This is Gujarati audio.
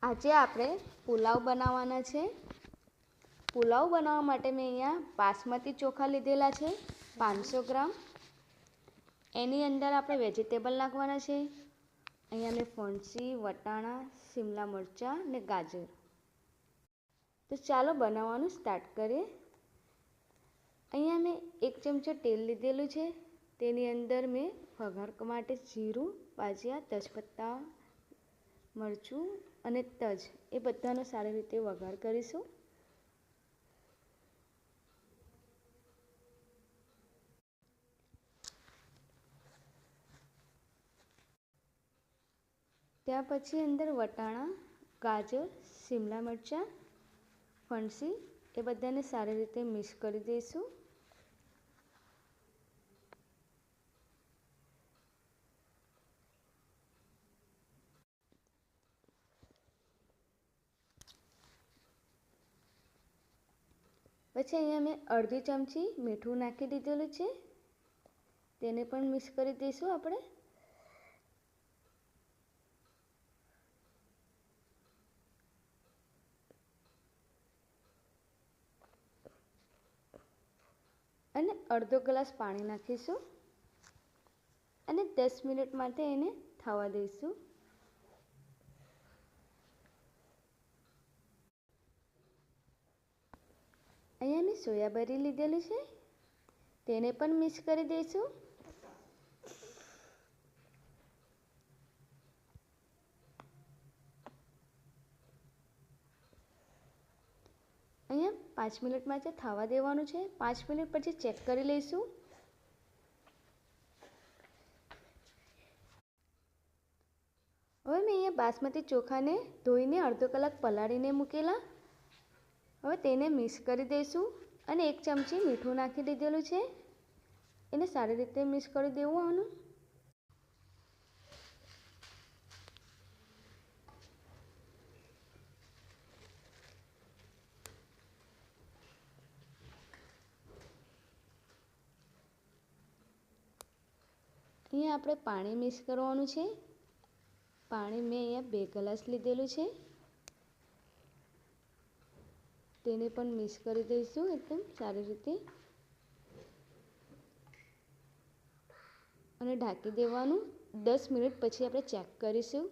આજે આપણે પુલાવ બનાવવાના છે. પુલાવ બનાવવા માટે મેં અહીંયા બાસમતી ચોખા લીધેલા છે 500 ગ્રામ. એની અંદર આપણે વેજીટેબલ નાખવાના છે. અહીંયા મેં ફણસી, વટાણા, શિમલા મરચાં ને ગાજર. તો ચાલો બનાવવાનું સ્ટાર્ટ કરીએ. અહીંયા મેં 1 ચમચો તેલ લીધેલું છે. તેની અંદર મેં વઘાર માટે જીરું, બાજિયા, તેજપત્તા, મરચું અને તજ એ બધાનો સારી રીતે વઘાર કરીશું. ત્યાર પછી અંદર વટાણા, ગાજર, શિમલા મરચાં, ફણસી એ બધાને સારી રીતે મિક્સ કરી દઈશું. પછી અહીંયા મેં અડધી ચમચી મીઠું નાખી દીધેલું છે. તેને પણ મિક્સ કરી દઈશું આપણે. અને અડધો ગ્લાસ પાણી નાખીશું અને 10 મિનિટ માટે એને થવા દઈશું. અહીંયા મેં સોયાબરી લીધેલી છે. તેને પણ મિક્સ કરી દઈશું. અહીંયા 5 મિનિટ માટે થવા દેવાનું છે. 5 મિનિટ પછી ચેક કરી લઈશું. હવે મેં અહીંયા બાસમતી ચોખાને ધોઈને અડધો કલાક પલાળીને મૂકેલા. હવે તેને મિક્સ કરી દઈશું અને 1 ચમચી મીઠું નાખી દીધેલું છે. એને સારી રીતે મિક્સ કરી દેવાનું. અહીંયા આપણે પાણી મિક્સ કરવાનું છે. પાણી મેં અહીંયા 2 ગ્લાસ લીધેલું છે. તેને પણ મિક્સ કરી દઈશું એકદમ સારી રીતે અને ઢાંકી દેવાનું. 10 મિનિટ પછી આપણે ચેક કરીશું.